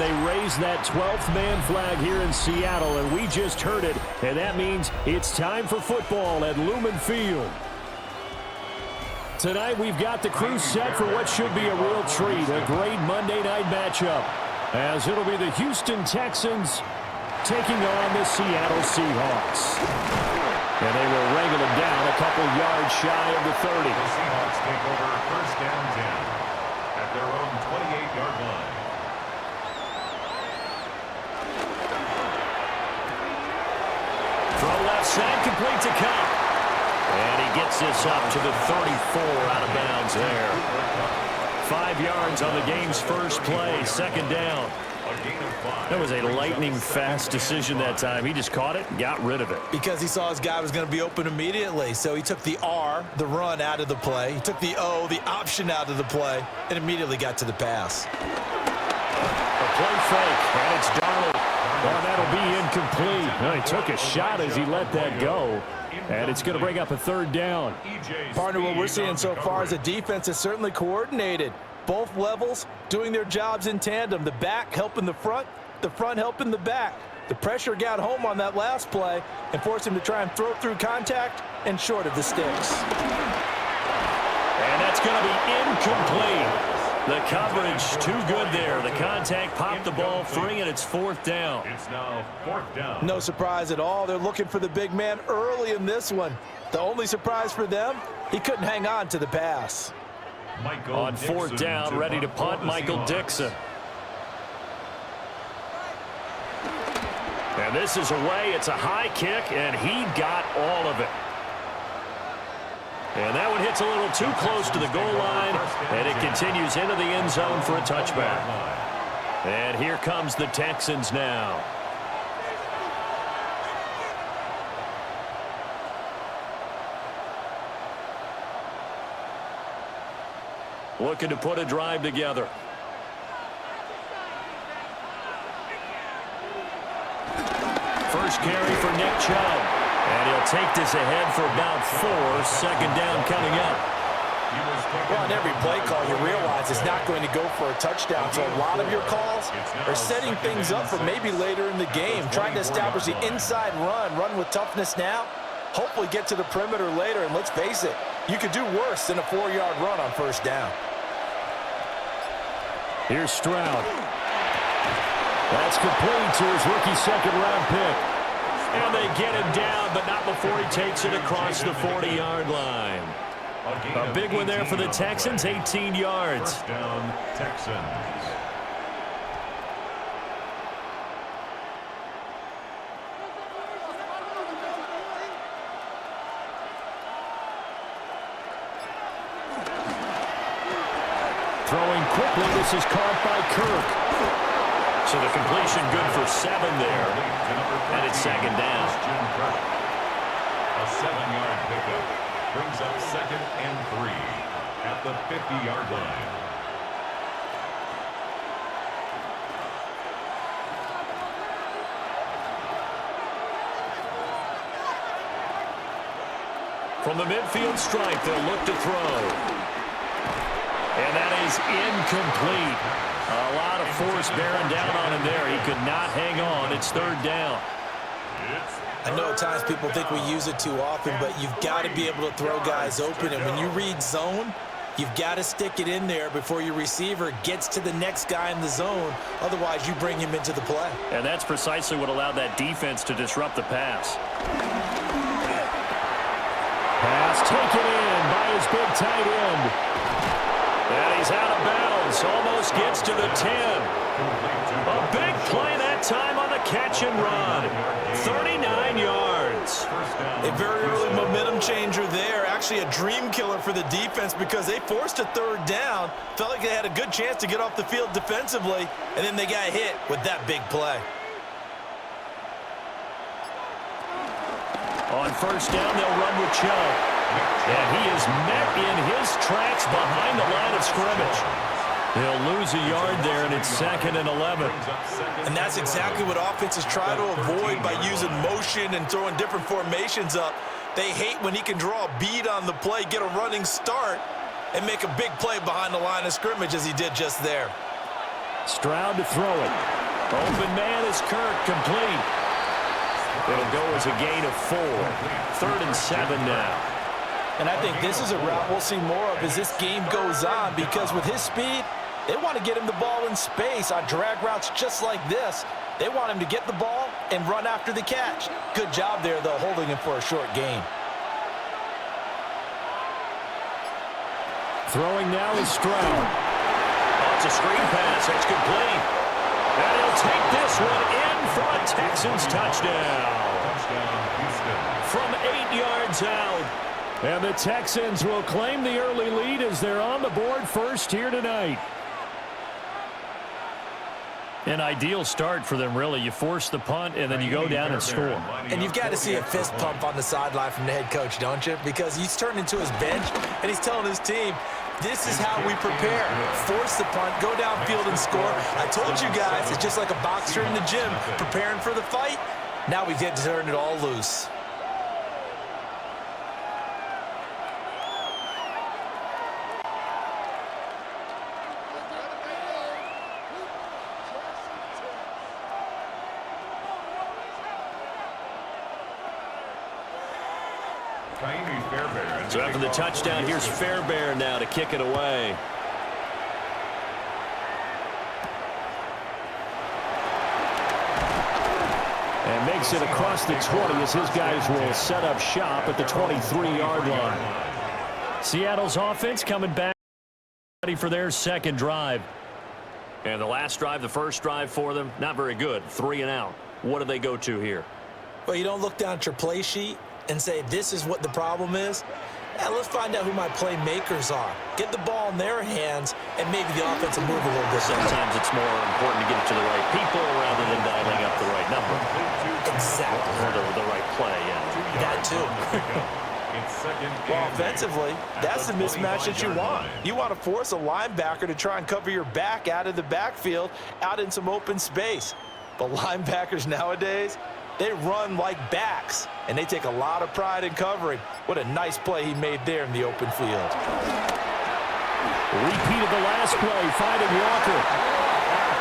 and they raise that 12th man flag here in Seattle, and we just heard it, and that means it's time for football at Lumen Field. Tonight we've got the crew set for what should be a real treat, a great Monday night matchup, as it'll be the Houston Texans taking on the Seattle Seahawks. And they will wrangle them down a couple yards shy of the 30. The Seahawks take over first down 10 at their own 28-yard line. Throw left side, complete to Cup. And he gets this up to the 34 out of bounds there. 5 yards on the game's first play, second down. That was a lightning-fast decision that time. He just caught it and got rid of it. Because he saw his guy was going to be open immediately. So he took the R, the run, out of the play. He took the O, the option, out of the play, and immediately got to the pass. A play fake, and it's Darnold. Well, that'll be incomplete. Well, he took a shot as he let that go. And it's going to bring up a third down. Partner, what we're seeing so far is the defense is certainly coordinated. Both levels doing their jobs in tandem. The back helping the front helping the back. The pressure got home on that last play and forced him to try and throw through contact and short of the sticks. And that's going to be incomplete. The coverage too good there. The contact popped the ball free, and it's fourth down. It's now fourth down. No surprise at all. They're looking for the big man early in this one. The only surprise for them, he couldn't hang on to the pass. On fourth down, ready to punt, Michael Dixon. And this is away. It's a high kick, and he got all of it. And that one hits a little too close to the goal line, and it continues into the end zone for a touchback. And here comes the Texans now. Looking to put a drive together. First carry for Nick Chubb. And he'll take this ahead for about 4. Second down coming up. Well, on every play call, you realize it's not going to go for a touchdown. So a lot of your calls are setting things up for maybe later in the game, trying to establish the inside run with toughness now, hopefully get to the perimeter later. And let's face it, you could do worse than a 4-yard run on first down. Here's Stroud. That's complete to his rookie second-round pick. And they get him down, but not before he takes it across the 40-yard line. A big one there for the Texans, 18 yards. First down, Texans. Throwing quickly, this is caught by Kirk. So the completion good for 7 there. And it's second down. A 7-yard pickup brings up second and 3 at the 50-yard line. From the midfield stripe, they'll look to throw. And that is incomplete. A lot of force bearing down on him there. He could not hang on. It's third down. I know at times people think we use it too often, but you've got to be able to throw guys open. And when you read zone, you've got to stick it in there before your receiver gets to the next guy in the zone. Otherwise, you bring him into the play. And that's precisely what allowed that defense to disrupt the pass. Pass taken in by his big tight end. And he's out of bounds. Almost gets to the 10. A big play that time on the catch and run. 39 yards. A very early momentum changer there. Actually a dream killer for the defense because they forced a third down. Felt like they had a good chance to get off the field defensively. And then they got hit with that big play. On first down, they'll run with Chubb. And he is met in his tracks behind the line of scrimmage. He'll lose a yard there, and it's second and 11. And that's exactly what offenses try to avoid by using motion and throwing different formations up. They hate when he can draw a bead on the play, get a running start, and make a big play behind the line of scrimmage as he did just there. Stroud to throw it. Open man is Kirk, complete. It'll go as a gain of 4. 3rd and 7 now. And I think this is a route we'll see more of as this game goes on, because with his speed, they want to get him the ball in space on drag routes just like this. They want him to get the ball and run after the catch. Good job there, though, holding him for a short gain. Throwing now is Stroud. Oh, it's a screen pass. That's complete. And he'll take this one in for a Texans touchdown. From 8 yards out. And the Texans will claim the early lead as they're on the board first here tonight. An ideal start for them, really. You force the punt, and then you go down and score. And you've got to see a fist pump on the sideline from the head coach, don't you? Because he's turned into his bench, and he's telling his team, this is how we prepare. Force the punt, go downfield and score. I told you guys, it's just like a boxer in the gym preparing for the fight. Now we get to turn it all loose. So after the touchdown, here's Fairbairn now to kick it away. And makes it across the 20 as his guys will set up shop at the 23-yard line. Seattle's offense coming back ready for their second drive. And the last drive, the first drive for them, not very good. 3 and out. What do they go to here? Well, you don't look down at your play sheet and say, this is what the problem is. Now let's find out who my playmakers are. Get the ball in their hands, and maybe the offense will move a little bit. Sometimes it's more important to get it to the right people rather than dialing up the right number. Exactly. Or the right play, yeah. That too. Well, offensively, that's the mismatch that you want. You want to force a linebacker to try and cover your back out of the backfield, out in some open space. But linebackers nowadays, they run like backs, and they take a lot of pride in covering. What a nice play he made there in the open field. Repeat of the last play, finding Walker.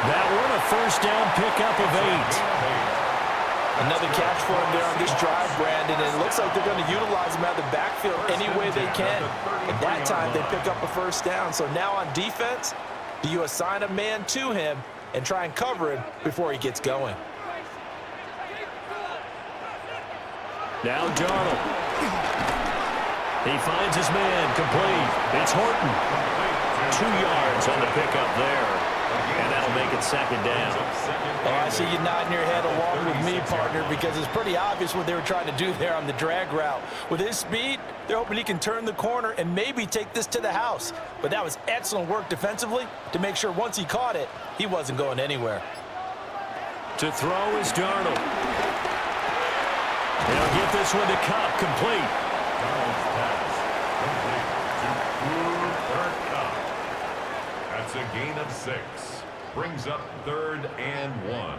That one, a first down pickup of 8. Another catch for him there on this drive, Brandon, and it looks like they're going to utilize him out of the backfield any way they can. And that time, they pick up a first down. So now on defense, do you assign a man to him and try and cover him before he gets going? Now Darnold. He finds his man, complete. It's Horton. 2 yards on the pickup there. And that'll make it second down. Oh, I see you nodding your head along with me, partner, because it's pretty obvious what they were trying to do there on the drag route. With his speed, they're hoping he can turn the corner and maybe take this to the house. But that was excellent work defensively to make sure once he caught it, he wasn't going anywhere. To throw is Darnold. They'll get this one to Cup, complete. Darnold's pass complete to Cooper Cup. That's a gain of 6. Brings up 3rd and 1.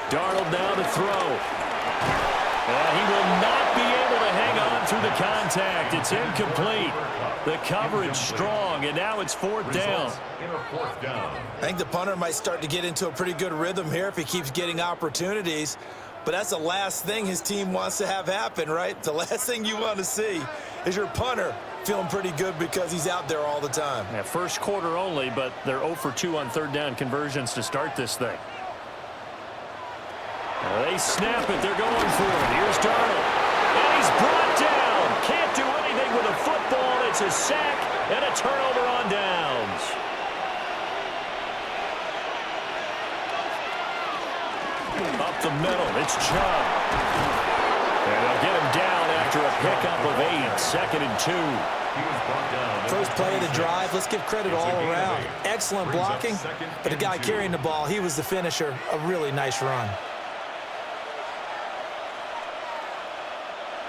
Darnold now to throw. He will not be able to hang on through the contact. It's incomplete. The coverage strong, and now it's 4th down. I think the punter might start to get into a pretty good rhythm here if he keeps getting opportunities. But that's the last thing his team wants to have happen, right? The last thing you want to see is your punter feeling pretty good because he's out there all the time. Yeah, first quarter only, but they're 0 for 2 on 3rd down conversions to start this thing. They snap it. They're going for it. Here's Darnold. And he's brought down. Can't do anything with a football. It's a sack and a turnover on downs. Up the middle. It's Chubb. And they'll get him down after a pickup of 8. 2nd and 2. First play of the drive, let's give credit all around. Excellent blocking, but the guy carrying the ball, he was the finisher. A really nice run.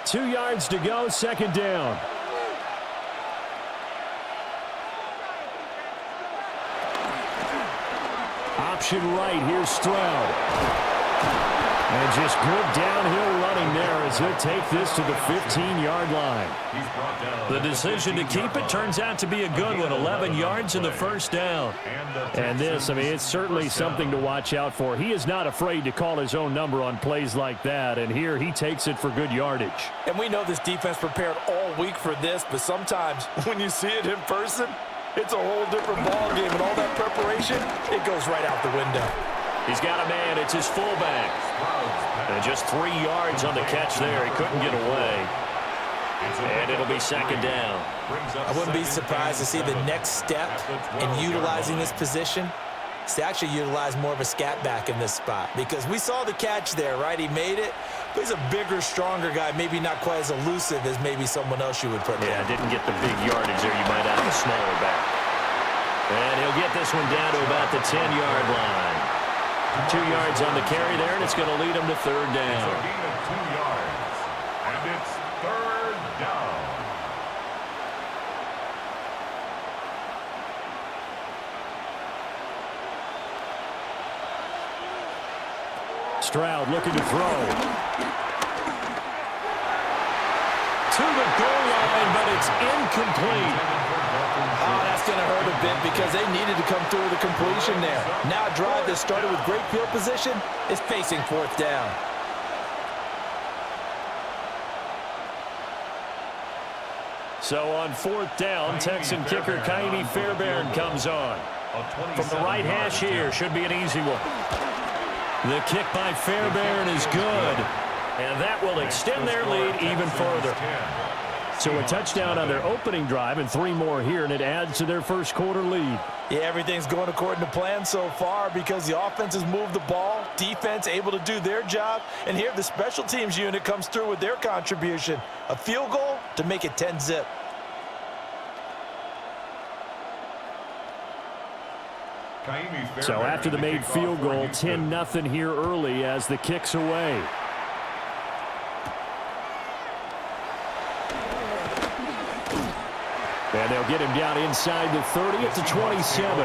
2 yards to go, 2nd down. On option right. Here's Stroud. And just good downhill running there as he'll take this to the 15-yard line. The decision to keep it turns out to be a good one. 11 yards in the first down. And this, I mean, it's certainly something to watch out for. He is not afraid to call his own number on plays like that. And here he takes it for good yardage. And we know this defense prepared all week for this, but sometimes when you see it in person, it's a whole different ball game. And all that preparation, it goes right out the window. He's got a man. It's his fullback. And just 3 yards on the catch there. He couldn't get away. And it'll be second down. I wouldn't be surprised to see the next step in utilizing this position is to actually utilize more of a scat back in this spot. Because we saw the catch there, right? He made it. But he's a bigger, stronger guy. Maybe not quite as elusive as maybe someone else you would put there. Yeah, didn't get the big yardage there. You might have a smaller back. And he'll get this one down to about the 10-yard line. 2 yards on the carry there, and it's going to lead him to third down. It's a gain of 2 yards, and it's third down. Stroud looking to throw. To the goal line, but it's incomplete. Oh, that's going to hurt a bit because they needed to come through with a completion there. Now a drive that started with great field position is facing fourth down. So on fourth down, Texan kicker Kaimi Fairbairn comes on. From the right hash here, should be an easy one. The kick by Fairbairn is good. And that will extend their lead even further. So a touchdown on their opening drive and 3 more here, and it adds to their first quarter lead. Yeah, everything's going according to plan so far because the offense has moved the ball, defense able to do their job, and here the special teams unit comes through with their contribution. A field goal to make it 10-zip. So after the made field goal, 10-0 here early as the kick's away. And they'll get him down inside the 30 at the 27.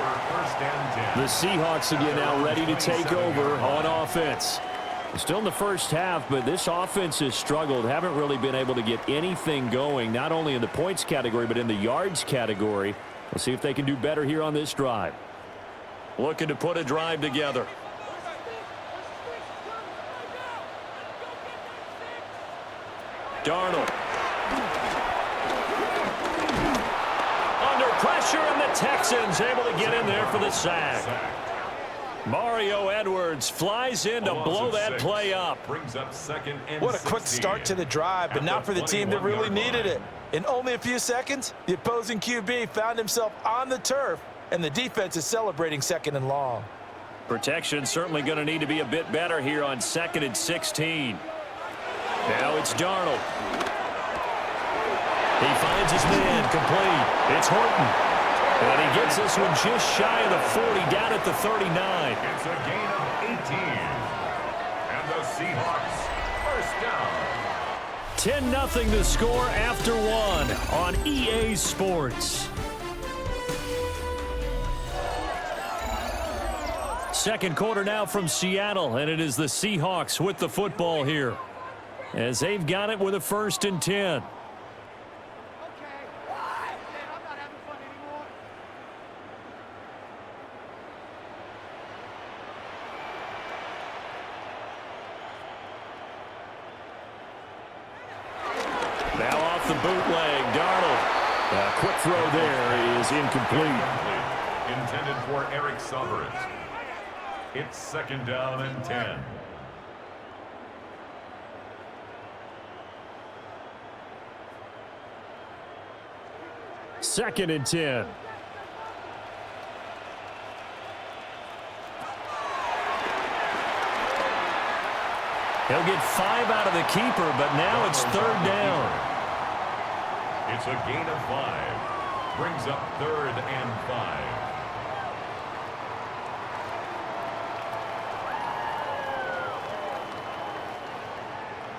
The Seahawks again now ready to take over on offense. Still in the first half, but this offense has struggled. Haven't really been able to get anything going, not only in the points category, but in the yards category. We'll see if they can do better here on this drive. Looking to put a drive together. Darnold. Under pressure, and the Texans able to get in there for the sack. Mario Edwards flies in to blow that play up. What a quick start to the drive, but not for the team that really needed it. In only a few seconds, the opposing QB found himself on the turf, and the defense is celebrating second and long. Protection certainly going to need to be a bit better here on 2nd and 16. Now it's Darnold. He finds his man complete. It's Horton. And he gets this one just shy of the 40, down at the 39. It's a gain of 18. And the Seahawks first down. 10-0 the score after 1 on EA Sports. Second quarter now from Seattle, and it is the Seahawks with the football here as they've got it with a 1st and 10. Now off the bootleg, Darnold. A quick throw there is incomplete. Intended for Eric Sauberts. It's 2nd down and 10. Second and 10. He'll get 5 out of the keeper, but now it's 3rd down. It's a gain of 5. Brings up 3rd and 5.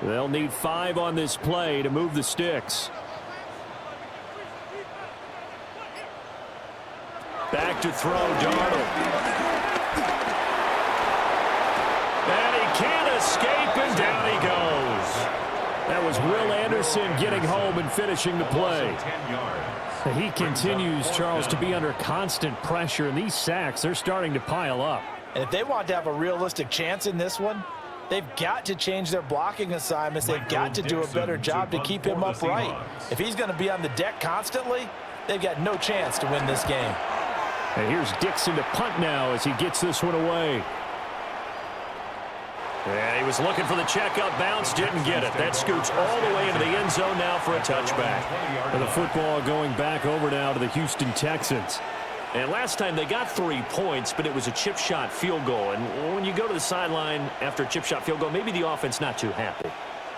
They'll need 5 on this play to move the sticks. Back to throw, Darnold. escape, and down he goes. That was Will Anderson getting home and finishing the play. He continues, Charles, to be under constant pressure, and these sacks, they're starting to pile up. And if they want to have a realistic chance in this one, they've got to change their blocking assignments. They've got to do a better job to keep him upright. If he's going to be on the deck constantly, they've got no chance to win this game. And here's Dixon to punt now as he gets this one away. Yeah, he was looking for the checkup bounce, didn't get it. That scoots all the way into the end zone now for a touchback. And the football going back over now to the Houston Texans. And last time they got 3 points, but it was a chip shot field goal. And when you go to the sideline after a chip shot field goal, maybe the offense not too happy.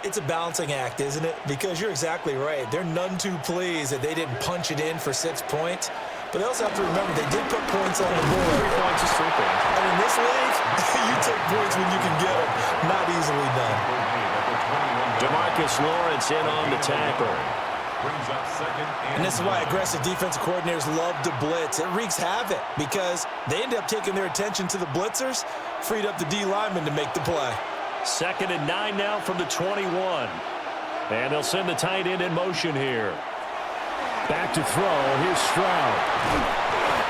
It's a balancing act, isn't it? Because you're exactly right. They're none too pleased that they didn't punch it in for 6 points. But they also have to remember they did put points on the board. 3 points is 3 points. And in this league, you take points when you can get them. Not easily done. DeMarcus Lawrence in on the tackle. And this is why aggressive defensive coordinators love to blitz. It wreaks havoc because they end up taking their attention to the blitzers, freed up the D lineman to make the play. 2nd and 9 now from the 21. And they'll send the tight end in motion here. Back to throw. Here's Stroud.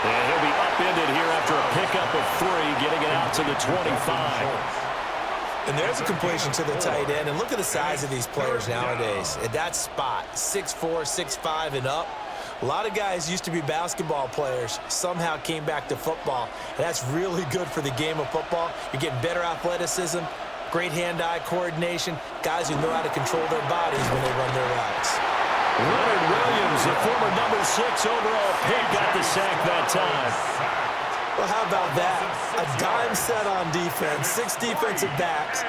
And he'll be upended here after a pickup of 3, getting it out to the 25. And there's a completion to the tight end. And look at the size of these players nowadays. At that spot, 6'4", 6'5", and up. A lot of guys used to be basketball players, somehow came back to football. And that's really good for the game of football. You're getting better athleticism, great hand-eye coordination, guys who know how to control their bodies when they run their routes. Leonard Williams, the former number 6 overall pick, got the sack that time. Well, how about that? A dime set on defense, 6 defensive backs.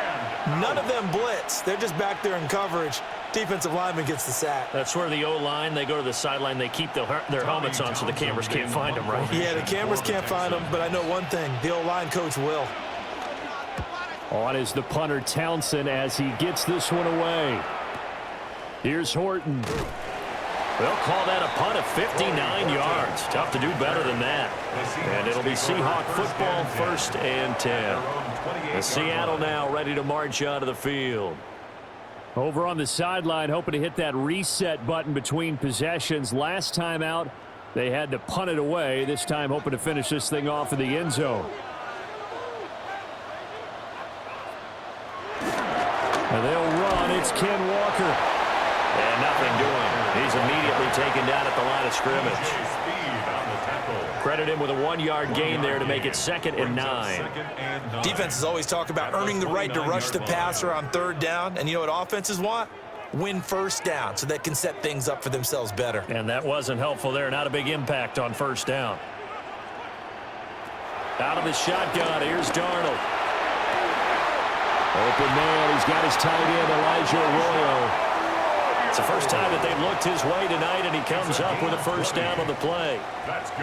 None of them blitz. They're just back there in coverage. Defensive lineman gets the sack. That's where the O-line, they go to the sideline, they keep their helmets on so the cameras can't find them, right? Yeah, the cameras can't find them, but I know one thing. The O-line coach will. On is the punter Townsend as he gets this one away. Here's Horton. They'll call that a punt of 59 yards. Tough to do better than that. And it'll be Seahawk football, 1st and 10. And Seattle now ready to march out of the field. Over on the sideline, hoping to hit that reset button between possessions. Last time out, they had to punt it away. This time hoping to finish this thing off in the end zone. And they'll run. It's Ken Walker. And nothing doing. He's immediately taken down at the line of scrimmage. Credit him with a 1-yard gain there to make it 2nd and 9. Defenses always talk about earning the right to rush the passer on 3rd down. And you know what offenses want? Win 1st down so they can set things up for themselves better. And that wasn't helpful there. Not a big impact on 1st down. Out of the shotgun, here's Darnold. Open man, he's got his tight end, Elijah Arroyo. It's the first time that they've looked his way tonight, and he comes up with a 1st down on the play.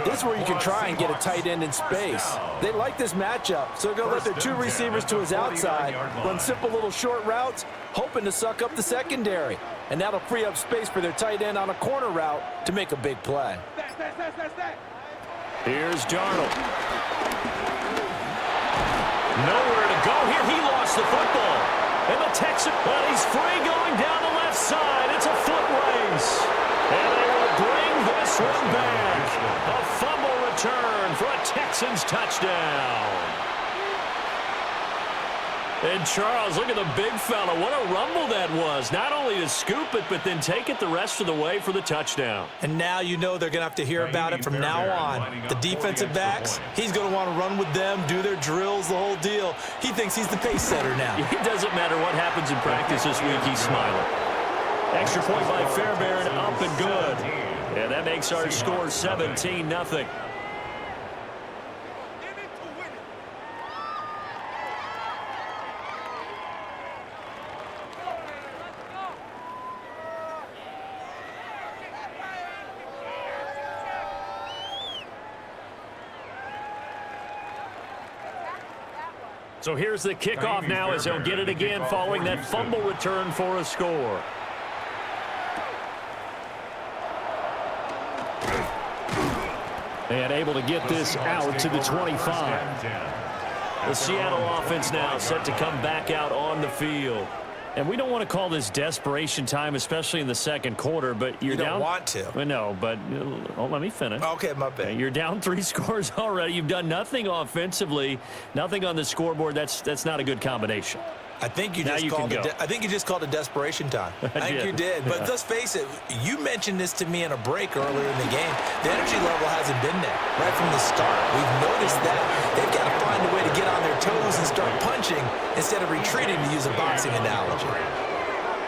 This is where you can try and get a tight end in space. They like this matchup, so they're going to let their 2 receivers to his outside, run simple little short routes, hoping to suck up the secondary. And that'll free up space for their tight end on a corner route to make a big play. Here's Darnold. Nowhere to go here. He lost the football. And the Texans, well, he's free going down the left side. It's a foot race. And they will bring this one back. A fumble return for a Texans touchdown. And Charles, look at the big fella. What a rumble that was. Not only to scoop it, but then take it the rest of the way for the touchdown. And now you know they're going to have to hear about it from now on. The defensive backs, he's going to want to run with them, do their drills, the whole deal. He thinks he's the pace setter now. It doesn't matter what happens in practice this week, he's smiling. Extra point by Fairbairn, up and good. And that makes our score 17-0. So here's the kickoff now as they'll get it again following that fumble return for a score. And able to get this out to the 25. The Seattle offense now set to come back out on the field. And we don't want to call this desperation time, especially in the second quarter, but you're down. You don't want to. Well, no, but let me finish. Okay, my bad. You're down 3 scores already. You've done nothing offensively, nothing on the scoreboard. That's not a good combination. I think you just called it desperation time. I think you did. But let's face it, you mentioned this to me in a break earlier in the game. The energy level hasn't been there right from the start. We've noticed that. They've got to find a way to get on their toes and start punching instead of retreating, to use a boxing analogy.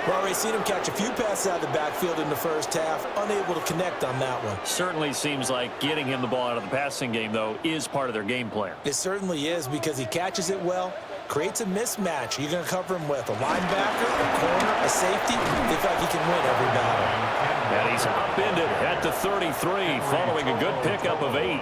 We've already seen him catch a few passes out of the backfield in the first half, unable to connect on that one. Certainly seems like getting him the ball out of the passing game, though, is part of their game plan. It certainly is, because he catches it well, creates a mismatch. You're going to cover him with a linebacker, a corner, a safety. They feel like he can win every battle. And he's upended at the 33, following a good pickup of 8.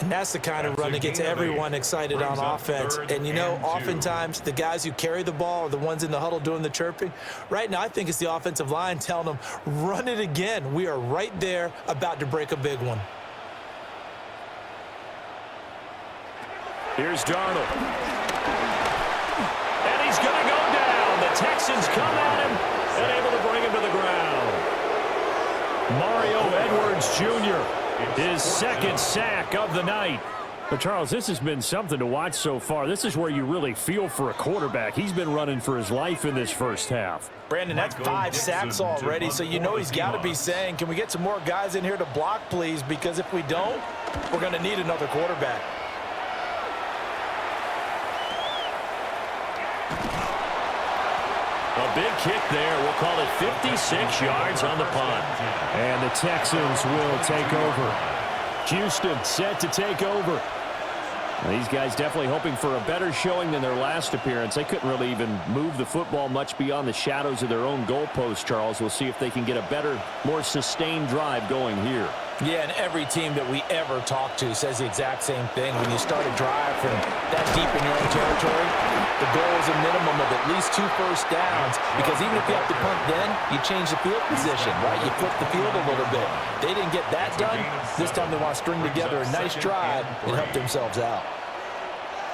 And that's the kind of run that gets everyone excited on offense. And, you know, oftentimes the guys who carry the ball are the ones in the huddle doing the chirping. Right now, I think it's the offensive line telling them, run it again. We are right there about to break a big one. Here's Darnold. And he's going to go down. The Texans come at him and able to bring him to the ground. Mario Edwards Jr., his second sack of the night. But, Charles, this has been something to watch so far. This is where you really feel for a quarterback. He's been running for his life in this first half. Brandon, that's 5 sacks already, so you know he's got to be saying, can we get some more guys in here to block, please? Because if we don't, we're going to need another quarterback. A big kick there. We'll call it 56 yards on the punt. And the Texans will take over. Houston set to take over. These guys definitely hoping for a better showing than their last appearance. They couldn't really even move the football much beyond the shadows of their own goalpost, Charles. We'll see if they can get a better, more sustained drive going here. Yeah, and every team that we ever talk to says the exact same thing. When you start a drive from that deep in your own territory, the goal is a minimum of at least 2 first downs, because even if you have to punt then, you change the field position, right? You flip the field a little bit. They didn't get that done. This time they want to string together a nice drive and help themselves out.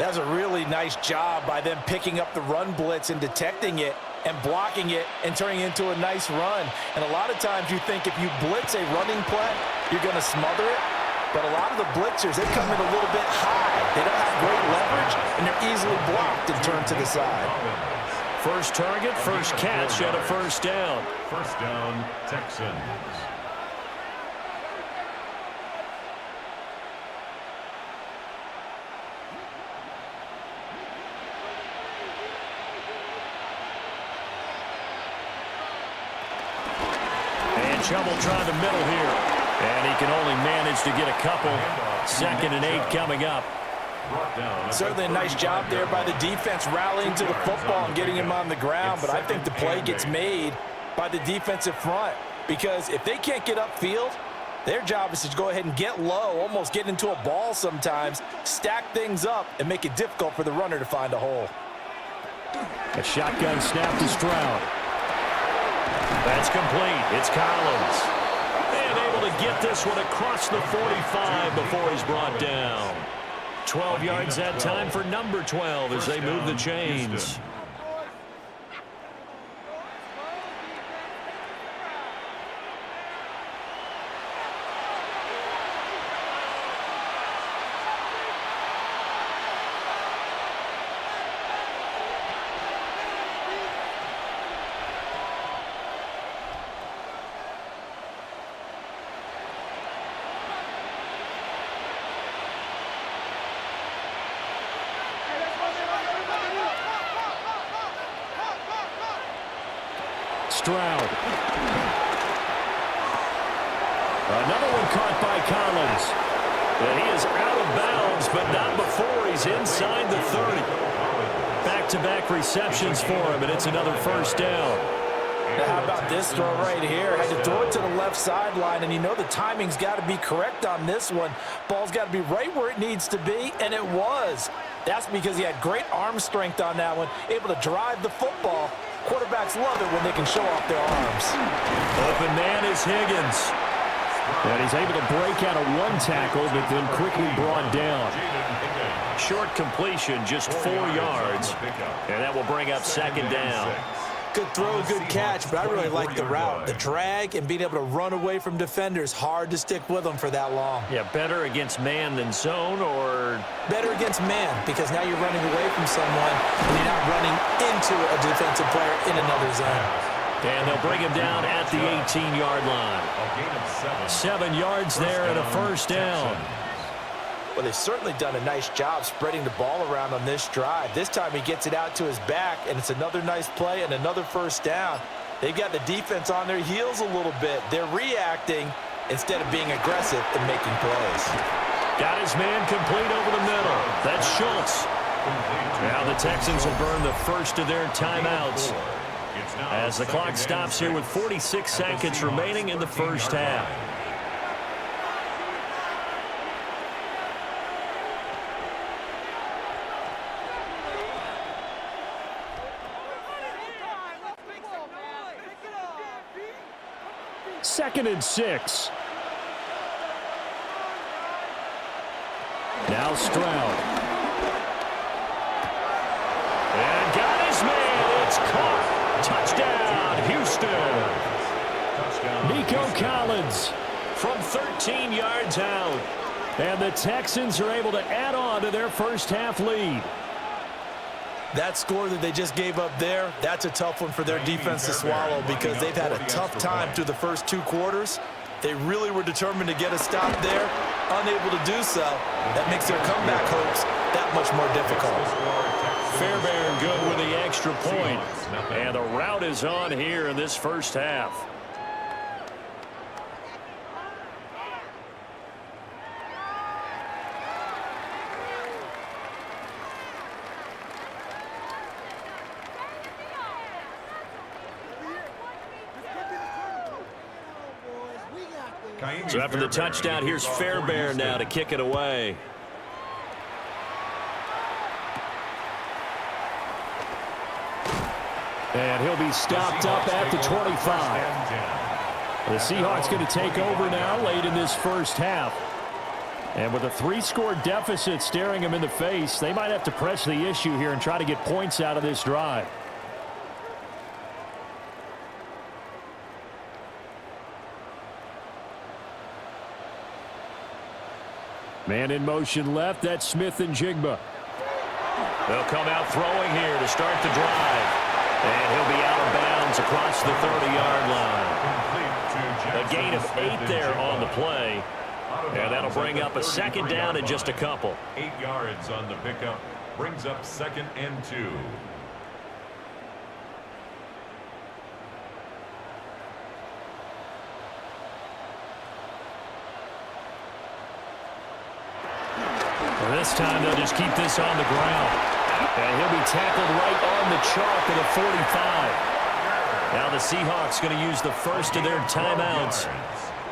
That's a really nice job by them picking up the run blitz and detecting it and blocking it and turning it into a nice run. And a lot of times you think if you blitz a running play, you're going to smother it. But a lot of the blitzers, they come in a little bit high. They don't have great leverage, and they're easily blocked and turned to the side. First target, first catch, and a first down. First down, Texans. Trouble trying the middle here. And he can only manage to get a couple. 2nd and 8 coming up. Certainly a nice job there by the defense rallying to the football and getting him on the ground. But I think the play gets made by the defensive front, because if they can't get upfield, their job is to go ahead and get low, almost get into a ball sometimes, stack things up, and make it difficult for the runner to find a hole. A shotgun snap to Stroud. That's complete. It's Collins. And able to get this one across the 45 before he's brought down. 12 yards that time for number 12 as they move the chains. Stroud. Another one caught by Collins. And he is out of bounds, but not before he's inside the 30. Back-to-back receptions for him, and it's another first down. Now, how about this throw right here? Had to throw it to the left sideline, and you know the timing's got to be correct on this one. Ball's got to be right where it needs to be, and it was. That's because he had great arm strength on that one, able to drive the football. Quarterbacks love it when they can show off their arms. Open man is Higgins. And he's able to break out of one tackle, but then quickly brought down. Short completion, just 4 yards. And that will bring up second down. Good throw, good catch, but I really like the route. The drag and being able to run away from defenders, hard to stick with them for that long. Yeah, better against man than zone, or? Better against man, because now you're running away from someone and you're not running into a defensive player in another zone. And they'll bring him down at the 18-yard line. 7 yards there and a first down. Well, they've certainly done a nice job spreading the ball around on this drive. This time he gets it out to his back, and it's another nice play and another first down. They've got the defense on their heels a little bit. They're reacting instead of being aggressive and making plays. Got his man complete over the middle. That's Schultz. Now the Texans will burn the first of their timeouts as the clock stops here with 46 seconds remaining in the first half. Second and 6. Now Stroud. And got his man. It's caught. Touchdown, Houston. Nico Collins from 13 yards out. And the Texans are able to add on to their first half lead. That score that they just gave up there, that's a tough one for their defense to swallow because they've had a tough time through the first 2 quarters. They really were determined to get a stop there, unable to do so. That makes their comeback hopes that much more difficult. Fairbairn good with the extra point. And the route is on here in this first half. So after the touchdown, here's Fairbairn now to kick it away. And he'll be stopped up at the 25. The Seahawks going to take over now late in this first half. And with a 3-score deficit staring them in the face, they might have to press the issue here and try to get points out of this drive. Man in motion left, that's Smith and Jigba. They'll come out throwing here to start the drive. And he'll be out of bounds across the 30-yard line. A gain of 8 there on the play. And that'll bring up a second down in just a couple. 8 yards on the pickup. Brings up second and 2. This time they'll just keep this on the ground. And he'll be tackled right on the chalk of the 45. Now the Seahawks going to use the first of their timeouts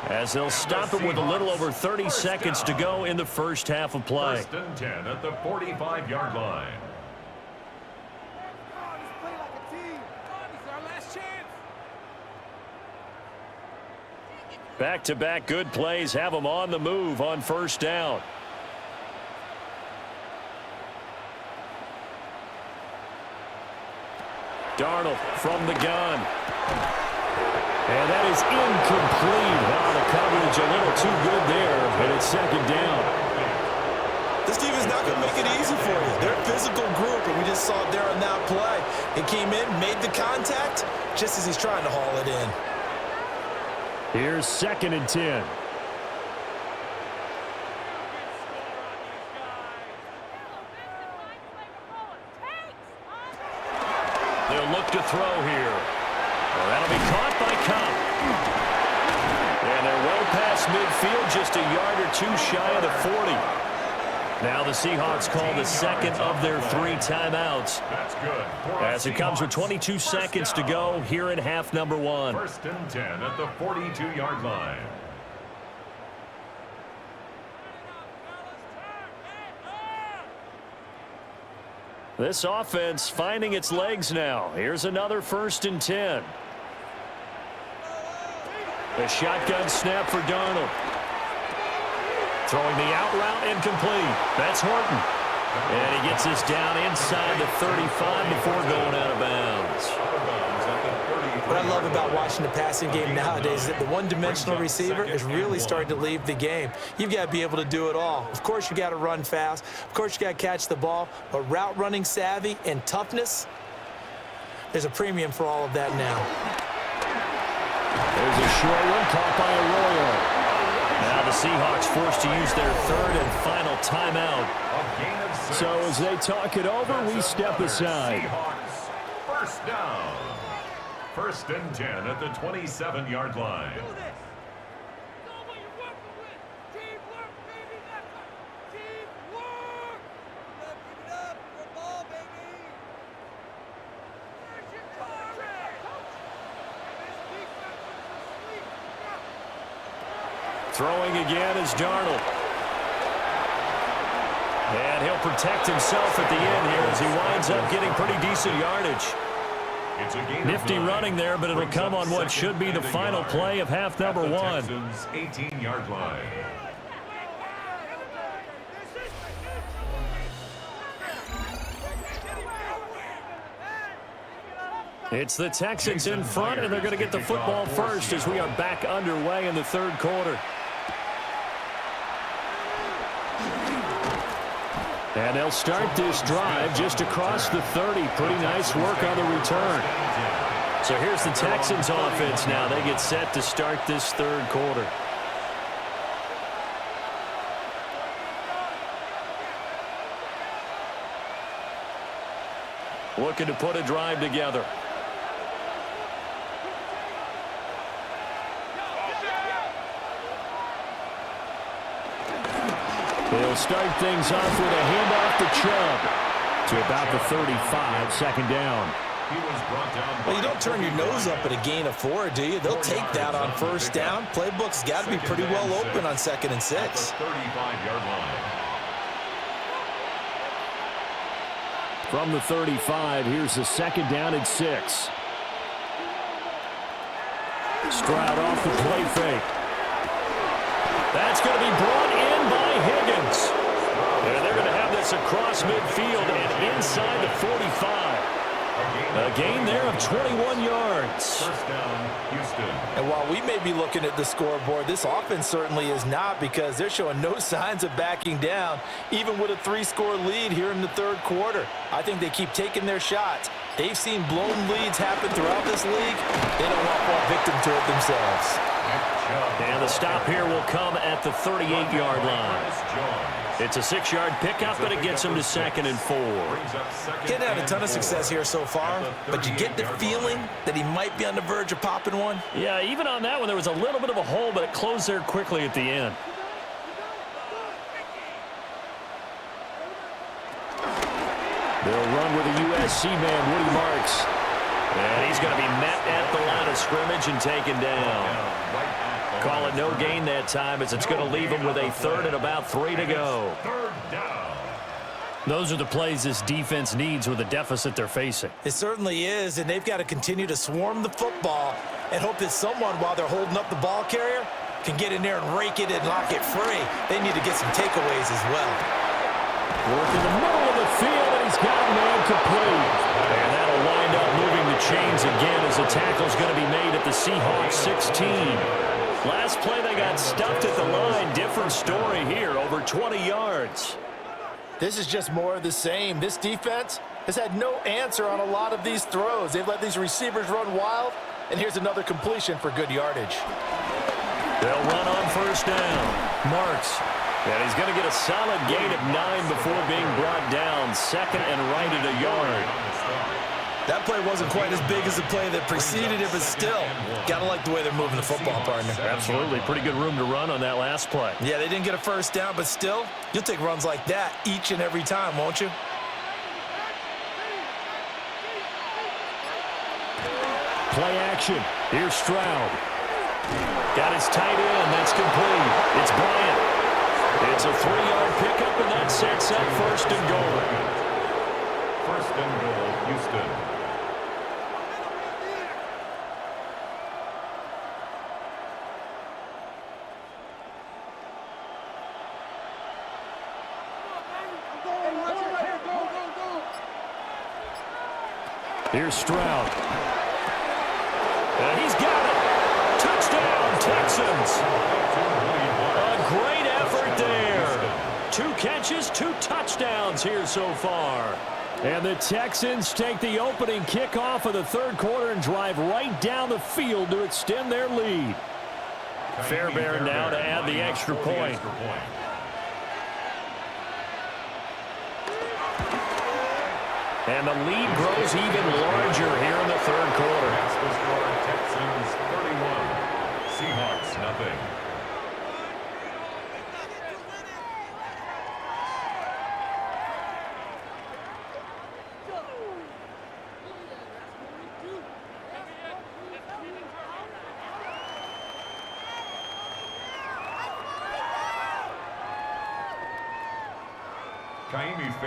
as they'll stop him with a little over 30 seconds to go in the first half of play. 1st and 10 at the 45-yard line. Back-to-back good plays have them on the move on first down. Darnold from the gun. And that is incomplete. Wow, the coverage a little too good there, and it's second down. This team is not going to make it easy for you. They're a physical group, and we just saw it there on that play. He came in, made the contact, just as he's trying to haul it in. Here's 2nd and 10. They'll look to throw here. Well, that'll be caught by Cobb. And they're well past midfield, just a yard or 2 shy of the 40. Now the Seahawks call the second of their 3 timeouts. That's good. As it comes with 22 seconds to go here in half number 1. 1st and 10 at the 42-yard line. This offense finding its legs now. Here's another 1st and 10. The shotgun snap for Darnold. Throwing the out route incomplete. That's Horton. And he gets this down inside the 35 before going out of bounds. What I love about watching the passing game nowadays is that the one-dimensional receiver is really starting to leave the game. You've got to be able to do it all. Of course, you got to run fast. Of course, you got to catch the ball. But route running savvy and toughness, there's a premium for all of that now. There's a short one caught by Arroyo. Now the Seahawks forced to use their third and final timeout. So as they talk it over, we step aside. Seahawks, first down. First and 10 at the 27-yard line. Throwing again is Darnold. And he'll protect himself at the end here as he winds up getting pretty decent yardage. Nifty running there, but it'll come on what should be the final play of half number one. Texans 18-yard line. It's the Texans in front, and they're going to get the football first as we are back underway in the third quarter. And they'll start this drive just across the 30. Pretty nice work on the return. So here's the Texans offense now. They get set to start this third quarter. Looking to put a drive together. They'll start things off with a handoff to Chubb to about the 35, second down. Well, you don't turn your nose up at a gain of 4, do you? They'll take that on first down. Playbook's got to be pretty well open on 2nd and 6. 35-yard line. From the 35, here's the second down and 6. Stroud off the play fake. That's going to be brought in by Higgins. And they're going to have this across midfield and inside the 45. A gain there of 21 yards. First down, Houston. And while we may be looking at the scoreboard, this offense certainly is not, because they're showing no signs of backing down, even with a 3-score lead here in the third quarter. I think they keep taking their shots. They've seen blown leads happen throughout this league. They don't want to fall victim to it themselves. And the stop here will come at the 38-yard line. It's a 6-yard pickup, but it gets him to 2nd and 4. Getting had a ton of success here so far, but you get the feeling that he might be on the verge of popping one. Yeah, even on that one, there was a little bit of a hole, but it closed there quickly at the end. They'll run with a USC man, Woody Marks. And he's going to be met at the line of scrimmage and taken down. Call it no gain that time, as it's going to leave him with a 3rd and about 3 to go. Those are the plays this defense needs with the deficit they're facing. It certainly is, and they've got to continue to swarm the football and hope that someone, while they're holding up the ball carrier, can get in there and rake it and lock it free. They need to get some takeaways as well. Work in the middle of the field, and he's got a man complete. And that'll wind up moving the chains again as the tackle's going to be made at the Seahawks 16. Last play, they got stuffed at the line. Different story here, over 20 yards. This is just more of the same. This defense has had no answer on a lot of these throws. They've let these receivers run wild, and here's another completion for good yardage. They'll run on first down. Marks. And he's going to get a solid gain of 9 before being brought down. 2nd and right at a yard. That play wasn't quite as big as the play that preceded it, but still, got to like the way they're moving the football, partner. Absolutely. Pretty good room to run on that last play. Yeah, they didn't get a first down, but still, you'll take runs like that each and every time, won't you? Play action. Here's Stroud. Got his tight end. That's complete. It's Bryant. It's a 3-yard pickup, and that sets up 1st and goal. 1st and goal, Houston. Here's Stroud. And he's got it. Touchdown, Texans. A great effort there. 2 catches, 2 touchdowns here so far. And the Texans take the opening kickoff of the third quarter and drive right down the field to extend their lead. Fairbairn now to add the extra point. And the lead grows even larger here in the third quarter. Texans 31, Seahawks nothing.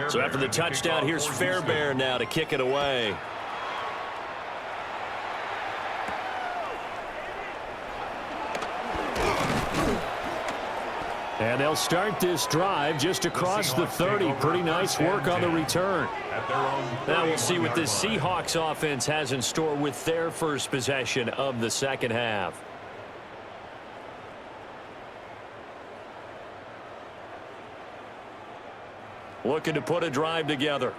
So after the touchdown, here's Fairbairn now to kick it away. And they'll start this drive just across the 30. Pretty nice work on the return. Now we'll see what this Seahawks offense has in store with their first possession of the second half. Looking to put a drive together.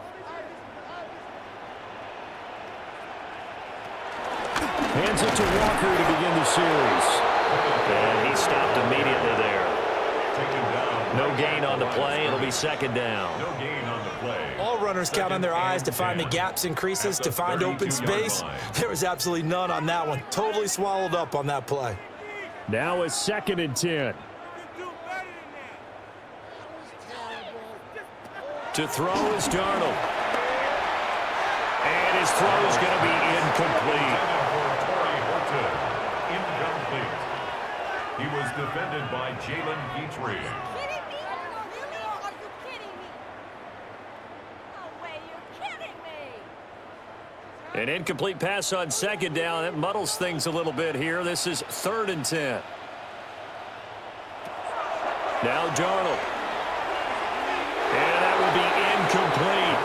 Hands it to Walker to begin the series. And he stopped immediately there. No gain on the play. It'll be second down. No gain on the play. All runners count on their eyes to find the gaps and creases, to find open space. There was absolutely none on that one. Totally swallowed up on that play. Now a 2nd and 10. To throw is Darnold. And his throw is going to be incomplete. Incomplete. He was defended by Jalen Petrie. An incomplete pass on second down. That muddles things a little bit here. This is 3rd and 10. Now Darnold. And that will be incomplete.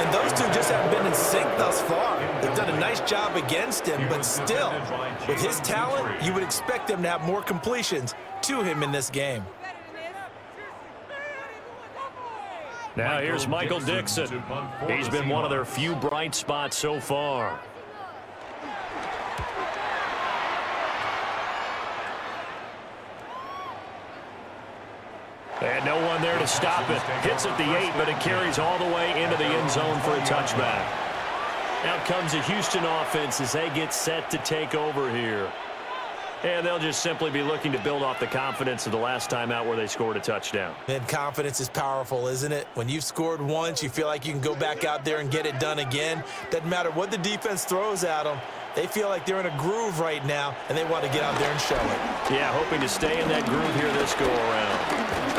And those two just haven't been in sync thus far. They've done a nice job against him, but still, with his talent, you would expect them to have more completions to him in this game. Now here's Michael Dixon. He's been one of their few bright spots so far. And no one there to stop it. Hits at the 8, but it carries all the way into the end zone for a touchback. Out comes the Houston offense as they get set to take over here. And they'll just simply be looking to build off the confidence of the last time out where they scored a touchdown. And confidence is powerful, isn't it? When you've scored once, you feel like you can go back out there and get it done again. Doesn't matter what the defense throws at them. They feel like they're in a groove right now, and they want to get out there and show it. Yeah, hoping to stay in that groove here this go-around.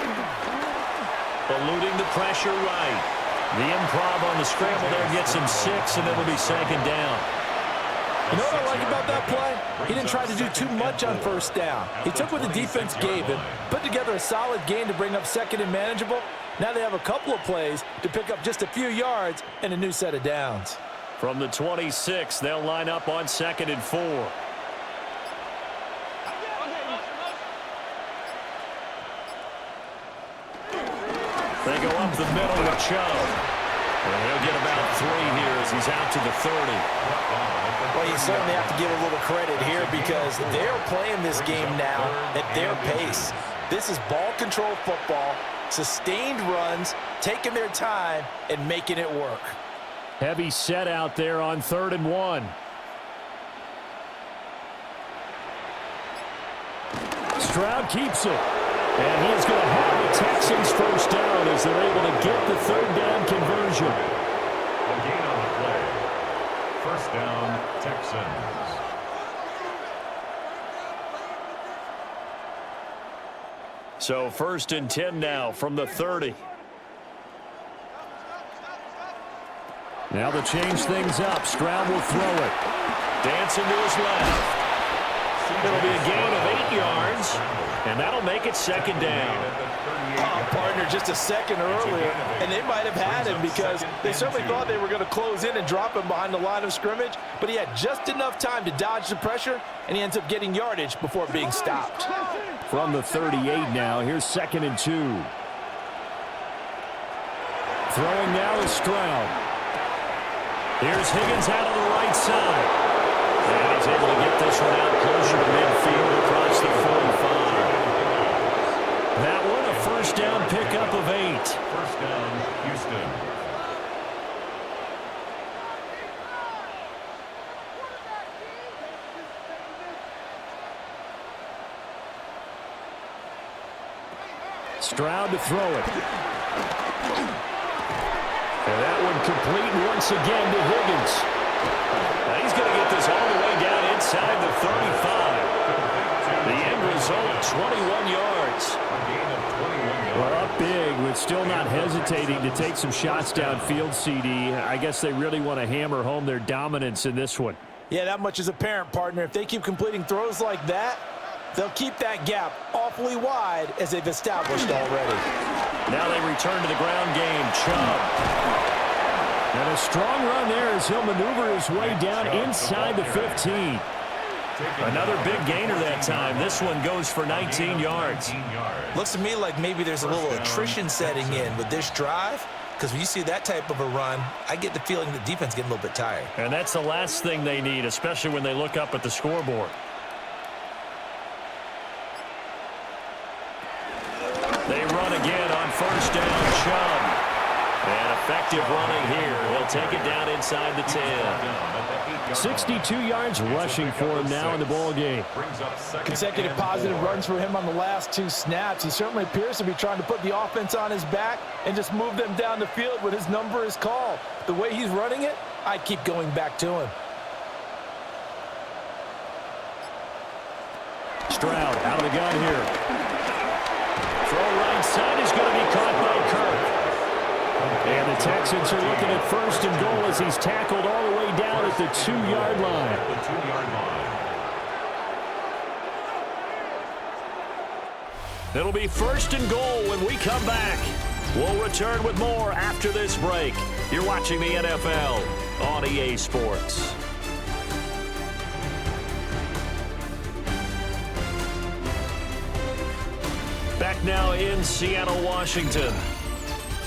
Eluding the pressure right. The improv on the scramble there gets him 6, and then it'll be 2nd down. You know what I like about that play? He didn't try to do too much on 1st down. He took what the defense gave him, put together a solid game to bring up 2nd and manageable. Now they have a couple of plays to pick up just a few yards and a new set of downs. From the 26, they'll line up on 2nd and 4. They go up the middle with Chubb. And he'll get about 3 here as he's out to the 30. Well, you certainly have to give a little credit here because they're playing this game now at their pace. This is ball control football, sustained runs, taking their time, and making it work. Heavy set out there on 3rd and 1. Stroud keeps it. And he is going to have the Texans first down as they're able to get the 3rd down conversion. A gain on the play. 1st down, Texans. So 1st and 10 now from the 30. Now to change things up, Stroud will throw it. Dancing to his left. It'll be a gain of 8 yards, and that'll make it second down. Oh, partner, just a second earlier, and they might have had him because they certainly thought they were going to close in and drop him behind the line of scrimmage, but he had just enough time to dodge the pressure, and he ends up getting yardage before being stopped. From the 38 now, here's 2nd and 2. Throwing now is Stroud. Here's Higgins out of the right side. And he's able to get this one out closer to midfield across the 45. That one, a first down pickup of 8. First down, Houston. Stroud to throw it. And that one complete once again to Higgins. Now he's going to get this all the way down inside the 35. The end result, 21 yards. Well, up big, but still not hesitating to take some shots downfield, CD. I guess they really want to hammer home their dominance in this one. Yeah, that much is apparent, partner. If they keep completing throws like that, they'll keep that gap awfully wide as they've established already. Now they return to the ground game. Chubb. And a strong run there as he'll maneuver his way down inside the 15. Another big gainer that time. This one goes for 19 yards. Looks to me like maybe there's a little attrition setting in with this drive, because when you see that type of a run, I get the feeling the defense getting a little bit tired. And that's the last thing they need, especially when they look up at the scoreboard. They run again on first down. Chubb. And effective running here. He'll take it down inside the 10. 62 yards rushing for him now in the ball game. Consecutive positive runs for him on the last 2 snaps. He certainly appears to be trying to put the offense on his back and just move them down the field when his number is called. The way he's running it, I'd keep going back to him. Stroud out of the gun here. Throw right side is going to be caught by Kirk. And the Texans are looking at first and goal as he's tackled all the way down at the 2-yard line. It'll be first and goal when we come back. We'll return with more after this break. You're watching the NFL on EA Sports. Back now in Seattle, Washington.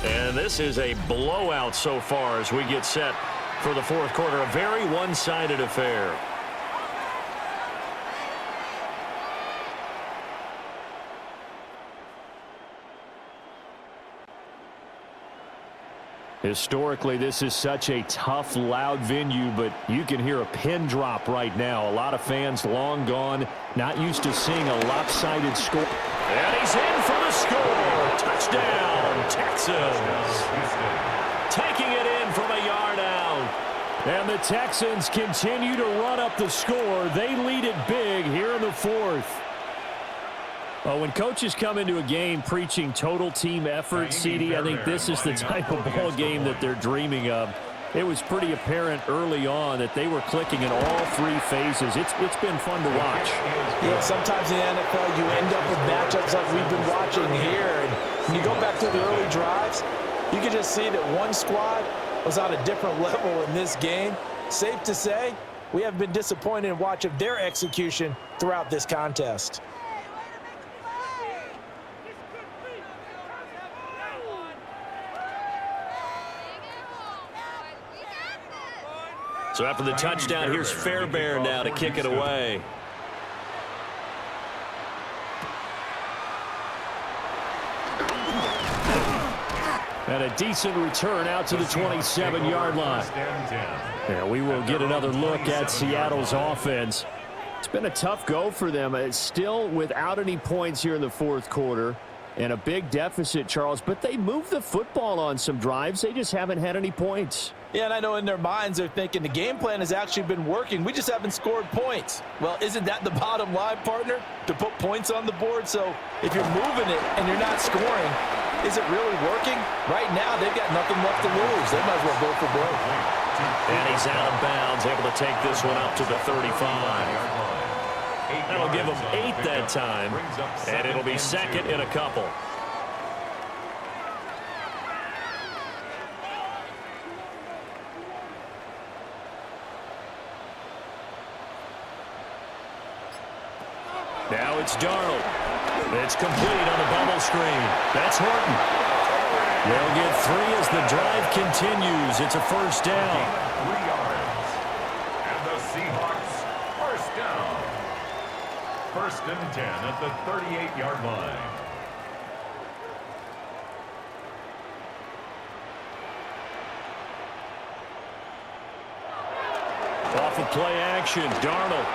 And this is a blowout so far as we get set for the fourth quarter. A very one-sided affair. Historically, this is such a tough, loud venue, but you can hear a pin drop right now. A lot of fans long gone, not used to seeing a lopsided score. And he's in for the score. Touchdown, Texans. Taking it in from a yard out. And the Texans continue to run up the score. They lead it big here in the fourth. Well, when coaches come into a game preaching total team effort, CD, I think this is the type of ball game that they're dreaming of. It was pretty apparent early on that they were clicking in all 3 phases. It's been fun to watch. Yeah, sometimes in the NFL you end up with matchups like we've been watching here. And when you go back to the early drives, you can just see that one squad was on a different level in this game. Safe to say, we have been disappointed in watching their execution throughout this contest. So after the touchdown, here's Fairbairn now to kick it away. And a decent return out to the 27-yard line. Yeah, we will get another look at Seattle's offense. It's been a tough go for them. It's still without any points here in the fourth quarter. And a big deficit, Charles. But they moved the football on some drives. They just haven't had any points. Yeah, and I know in their minds they're thinking the game plan has actually been working. We just haven't scored points. Well, isn't that the bottom line, partner? To put points on the board? So if you're moving it and you're not scoring, is it really working? Right now, they've got nothing left to lose. They might as well go for broke. And he's out of bounds, able to take this one up to the 35. That'll give them 8 that time, and it'll be second in a couple. Now it's Darnold. It's complete on the bubble screen. That's Horton. They'll get 3 as the drive continues. It's a first down. 3 yards. And the Seahawks first down. 1st and 10 at the 38-yard line. Off of play action, Darnold.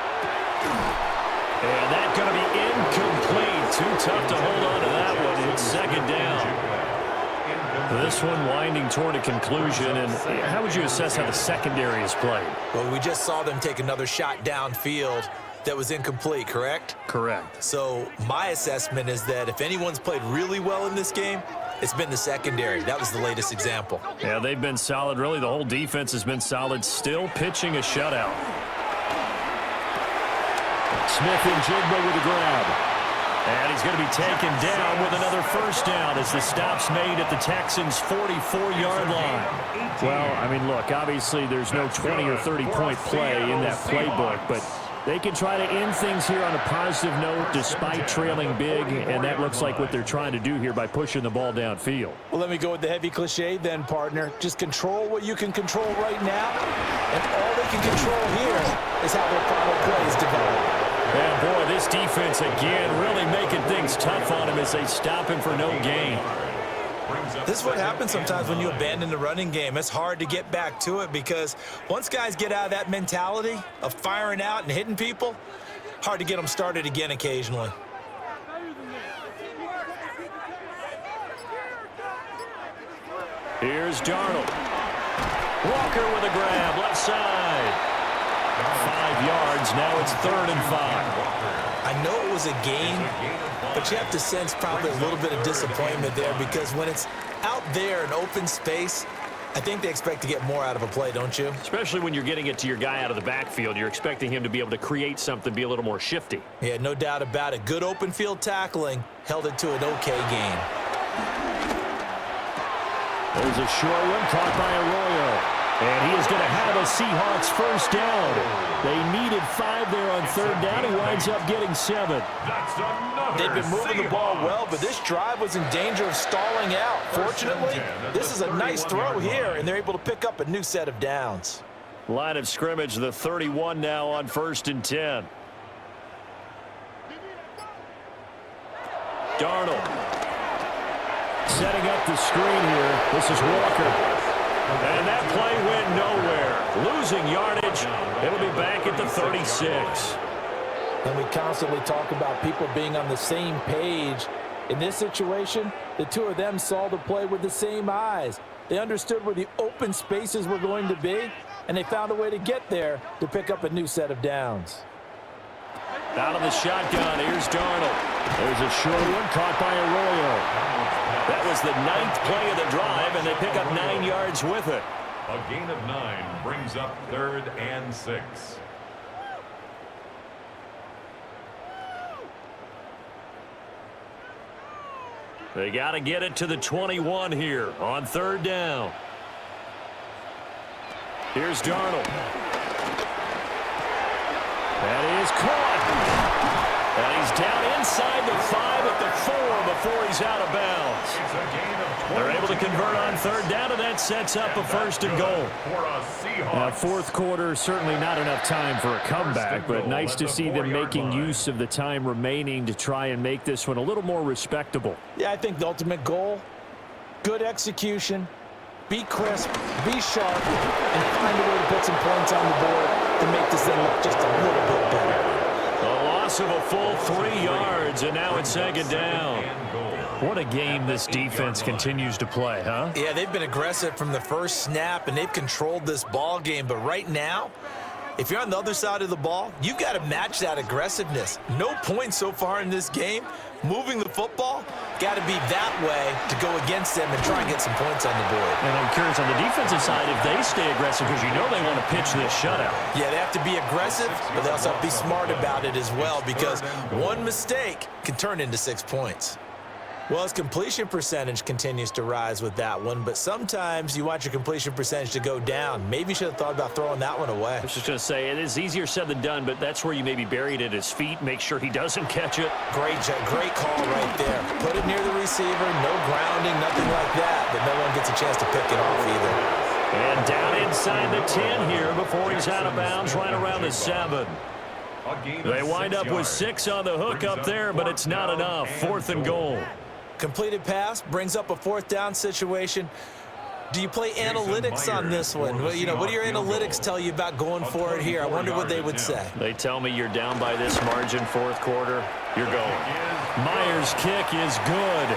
And that's going to be incomplete. Too tough to hold on to that one. It's second down. This one winding toward a conclusion. And how would you assess how the secondary has played? Well, we just saw them take another shot downfield that was incomplete, correct? Correct. So my assessment is that if anyone's played really well in this game, it's been the secondary. That was the latest example. Yeah, they've been solid. Really, the whole defense has been solid. Still pitching a shutout. Smith and Jigba with a grab. And he's going to be taken down with another first down as the stop's made at the Texans' 44-yard line. Well, I mean, look, obviously there's no 20 or 30-point play in that playbook, but they can try to end things here on a positive note despite trailing big, and that looks like what they're trying to do here by pushing the ball downfield. Well, let me go with the heavy cliche then, partner. Just control what you can control right now, and all they can control here is how their final plays develop. And boy, this defense again really making things tough on him as they stop him for no gain. This is what happens sometimes when you abandon the running game. It's hard to get back to it because once guys get out of that mentality of firing out and hitting people, hard to get them started again occasionally. Here's Darnold. Walker with a grab, left side. 5 yards, now it's 3rd and 5. I know it was a gain, but you have to sense probably a little bit of disappointment there because when it's out there in open space, I think they expect to get more out of a play, don't you? Especially when you're getting it to your guy out of the backfield. You're expecting him to be able to create something, be a little more shifty. Yeah, no doubt about it. Good open field tackling held it to an okay gain. There's a short one caught by Arroyo. And he is going to have a Seahawks first down. They needed 5 there on 3rd down. He winds up getting 7. They've been moving the ball well, but this drive was in danger of stalling out. Fortunately, this is a nice throw here, and they're able to pick up a new set of downs. Line of scrimmage, the 31 now on 1st and 10. Darnold setting up the screen here. This is Walker. And that play went nowhere. Losing yardage. It'll be back at the 36. And we constantly talk about people being on the same page. In this situation, the two of them saw the play with the same eyes. They understood where the open spaces were going to be, and they found a way to get there to pick up a new set of downs. Out of the shotgun, here's Darnold. There's a short one caught by Arroyo. That was the 9th play of the drive, and they pick up 9 yards with it. A gain of 9 brings up 3rd and 6. They got to get it to the 21 here on 3rd down. Here's Darnold. That is caught. And he's down inside the 5 at the 4 before he's out of bounds. They're able to convert on 3rd down, and that sets up a 1st and goal. Now, 4th quarter, certainly not enough time for a comeback, but nice to see them making use of the time remaining to try and make this one a little more respectable. Yeah, I think the ultimate goal, good execution, be crisp, be sharp, and find a way to put some points on the board to make this thing look just a little bit better. A loss of a full 3 yards, and now it's 2nd down. What a game this defense continues to play, huh? Yeah, they've been aggressive from the first snap, and they've controlled this ball game. But right now, If you're on the other side of the ball, you've got to match that aggressiveness. No points so far in this game. Moving the football, got to be that way to go against them and try and get some points on the board. And I'm curious on the defensive side if they stay aggressive, because you know they want to pitch this shutout. Yeah, they have to be aggressive, but they also have to be smart about it as well, because one mistake can turn into 6 points. Well, his completion percentage continues to rise with that one, but sometimes you want your completion percentage to go down. Maybe you should have thought about throwing that one away. I was just going to say, it is easier said than done, but that's where you maybe bury it at his feet, make sure he doesn't catch it. Great call right there. Put it near the receiver, no grounding, nothing like that, but no one gets a chance to pick it off either. And down inside the 10 here before he's out of bounds, right around the 7. They wind up with 6 on the hook up there, but it's not enough. 4th and goal. Completed pass brings up a 4th down situation. Do you play analytics on this one? Well, you know, what do your analytics tell you about going for it here? I wonder what they would say. They tell me you're down by this margin, 4th quarter, you're going. Myers' kick is good.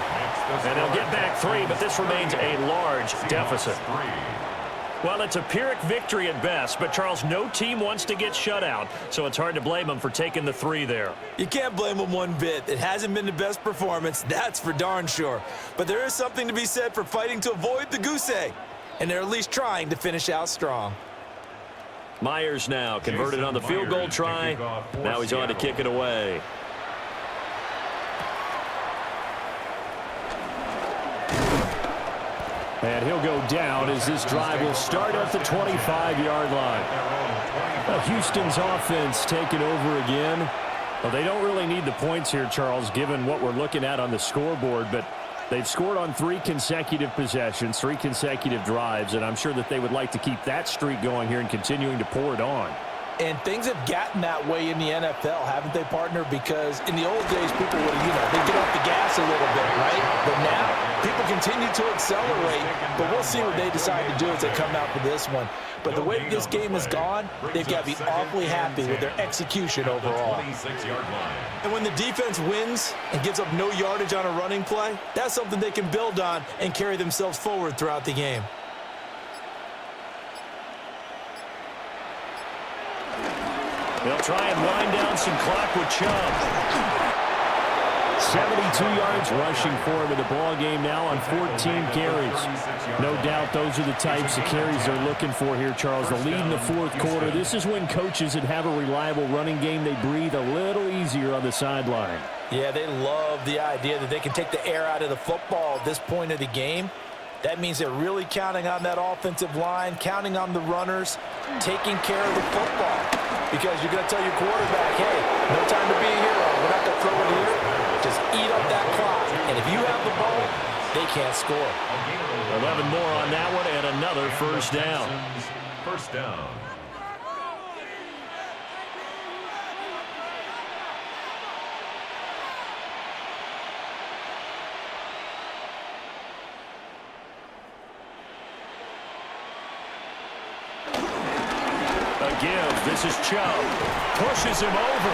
And they'll get back 3, but this remains a large deficit. Well, it's a Pyrrhic victory at best, but, Charles, no team wants to get shut out, so it's hard to blame them for taking the 3 there. You can't blame them one bit. It hasn't been the best performance, that's for darn sure. But there is something to be said for fighting to avoid the goose egg, and they're at least trying to finish out strong. Myers now converted on the field goal try. Now he's on to kick it away. And he'll go down as this drive will start at the 25-yard line. Houston's offense taking over again. Well, they don't really need the points here, Charles, given what we're looking at on the scoreboard, but they've scored on 3 consecutive possessions, 3 consecutive drives, and I'm sure that they would like to keep that streak going here and continuing to pour it on. And things have gotten that way in the NFL, haven't they, partner? Because in the old days, people would, they'd get off the gas a little bit, right? But now, people continue to accelerate, but we'll see what they decide to do as they come out for this one. But the way this game has gone, they've got to be awfully happy with their execution overall. And when the defense wins and gives up no yardage on a running play, that's something they can build on and carry themselves forward throughout the game. They'll try and wind down some clock with Chubb. 72 yards rushing for him in the ball game now on 14 carries. No doubt those are the types of carries they're looking for here, Charles. The lead in the 4th quarter. This is when coaches that have a reliable running game, they breathe a little easier on the sideline. Yeah, they love the idea that they can take the air out of the football at this point of the game. That means they're really counting on that offensive line, counting on the runners, taking care of the football. Because you're going to tell your quarterback, hey, no time to be a hero. We're not going to throw it here. Just eat up that clock. And if you have the ball, they can't score. 11 more on that one and another first down. First down. Give. This is Chubb. Pushes him over.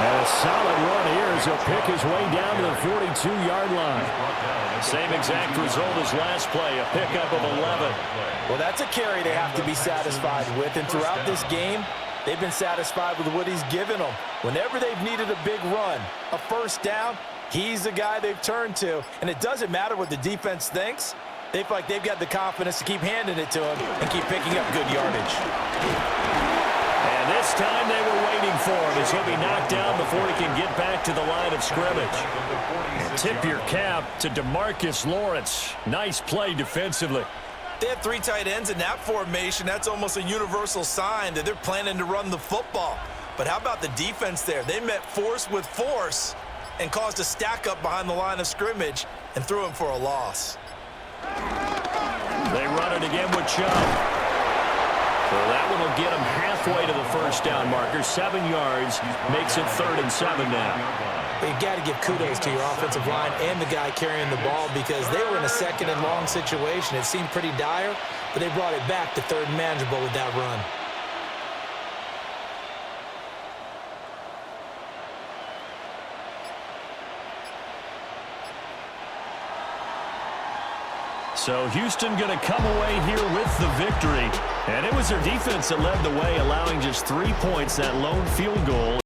And a solid run here as he'll pick his way down to the 42-yard line. Same exact result as last play, a pickup of 11. Well, that's a carry they have to be satisfied with. And throughout this game, they've been satisfied with what he's given them. Whenever they've needed a big run, a first down, he's the guy they've turned to. And it doesn't matter what the defense thinks. They feel like they've got the confidence to keep handing it to him and keep picking up good yardage. And this time they were waiting for him as he'll be knocked down before he can get back to the line of scrimmage. And tip your cap to DeMarcus Lawrence. Nice play defensively. They have 3 tight ends in that formation. That's almost a universal sign that they're planning to run the football. But how about the defense there? They met force with force and caused a stack up behind the line of scrimmage and threw him for a loss. They run it again with Chubb. Well, that one will get him halfway to the first down marker. 7 yards makes it 3rd and 7 now. You've got to give kudos to your offensive line and the guy carrying the ball because they were in a 2nd and long situation. It seemed pretty dire, but they brought it back to 3rd and manageable with that run. So Houston going to come away here with the victory. And it was their defense that led the way, allowing just 3 points, that lone field goal.